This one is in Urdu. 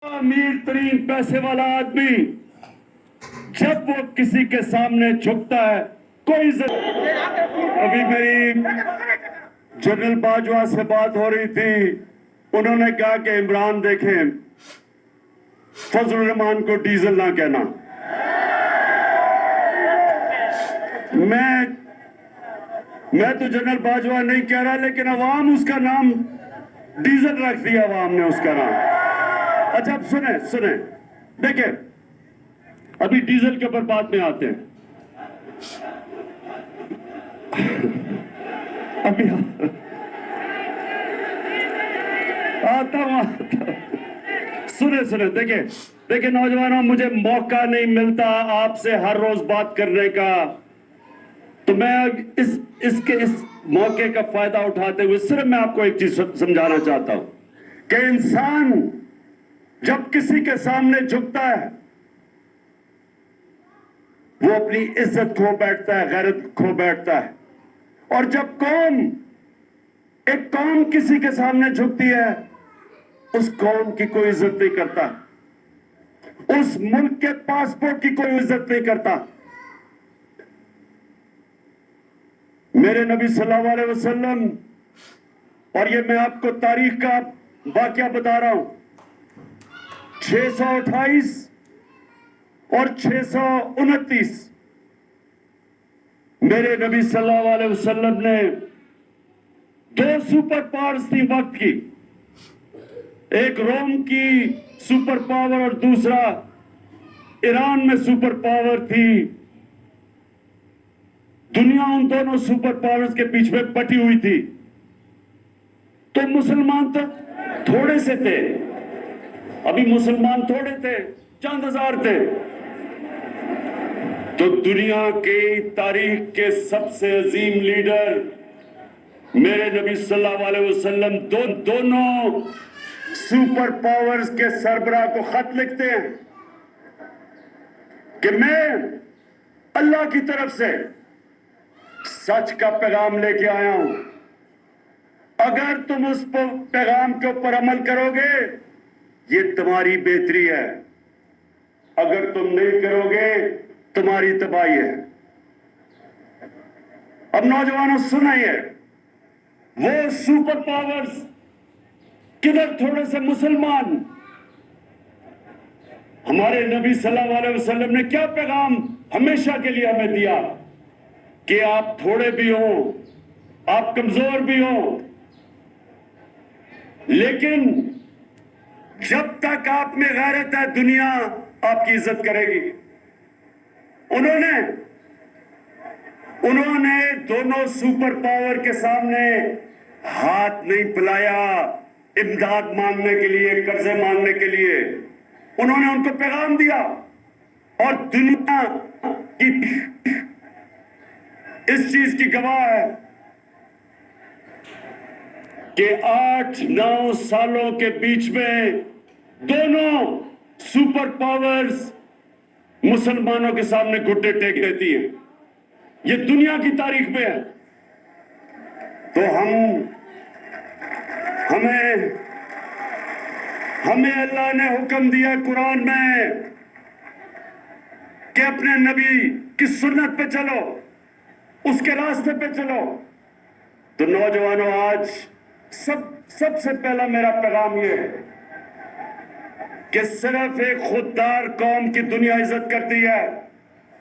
امیر ترین پیسے والا آدمی جب وہ کسی کے سامنے جھکتا ہے کوئی ابھی میری جنرل باجوہ سے بات ہو رہی تھی، انہوں نے کہا کہ عمران دیکھیں فضل الرحمان کو ڈیزل نہ کہنا۔ میں تو جنرل باجوہ نہیں کہہ رہا، لیکن عوام اس کا نام ڈیزل رکھ دیا، عوام نے اس کا نام۔ اچھا اب سنیں دیکھیں، ابھی ڈیزل کے اوپر بات میں آتے ہیں۔ ابھی آتا ہوں۔ سنیں دیکھیں نوجوانوں، مجھے موقع نہیں ملتا آپ سے ہر روز بات کرنے کا، تو میں اس موقع کا فائدہ اٹھاتے ہوئے صرف میں آپ کو ایک چیز سمجھانا چاہتا ہوں کہ انسان جب کسی کے سامنے جھکتا ہے وہ اپنی عزت کھو بیٹھتا ہے، غیرت کھو بیٹھتا ہے، اور جب ایک قوم کسی کے سامنے جھکتی ہے اس قوم کی کوئی عزت نہیں کرتا، اس ملک کے پاسپورٹ کی کوئی عزت نہیں کرتا۔ میرے نبی صلی اللہ علیہ وسلم، اور یہ میں آپ کو تاریخ کا واقعہ بتا رہا ہوں، 628 اور 629 میرے نبی صلی اللہ علیہ وسلم نے دو سپر پاورز تھی وقت کی، ایک روم کی سپر پاور اور دوسرا ایران میں سپر پاور تھی۔ دنیا ان دونوں سپر پاورز کے پیچھے میں پٹی ہوئی تھی، تو مسلمان تو تھوڑے سے تھے، ابھی مسلمان تھوڑے تھے، چند ہزار تھے، تو دنیا کی تاریخ کے سب سے عظیم لیڈر میرے نبی صلی اللہ علیہ وسلم دونوں سپر پاورز کے سربراہ کو خط لکھتے ہیں کہ میں اللہ کی طرف سے سچ کا پیغام لے کے آیا ہوں، اگر تم اس پیغام کے اوپر عمل کرو گے یہ تمہاری بہتری ہے، اگر تم نہیں کرو گے تمہاری تباہی ہے۔ اب نوجوانوں سنائیے، وہ سپر پاورز کدھر تھوڑے سے مسلمان، ہمارے نبی صلی اللہ علیہ وسلم نے کیا پیغام ہمیشہ کے لیے ہمیں دیا کہ آپ تھوڑے بھی ہوں، آپ کمزور بھی ہوں، لیکن جب تک آپ میں غیرت ہے دنیا آپ کی عزت کرے گی۔ انہوں نے دونوں سپر پاور کے سامنے ہاتھ نہیں پھیلایا امداد مانگنے کے لیے، قرضے مانگنے کے لیے، انہوں نے ان کو پیغام دیا، اور دنیا کی اس چیز کی گواہ ہے کہ 8-9 سالوں کے بیچ میں دونوں سپر پاورز مسلمانوں کے سامنے گھٹنے ٹیک لیتی ہیں، یہ دنیا کی تاریخ میں ہے۔ تو ہمیں اللہ نے حکم دیا قرآن میں کہ اپنے نبی کی سنت پہ چلو، اس کے راستے پہ چلو۔ تو نوجوانوں، آج سب سے پہلا میرا پیغام یہ ہے کہ صرف ایک خوددار قوم کی دنیا عزت کرتی ہے،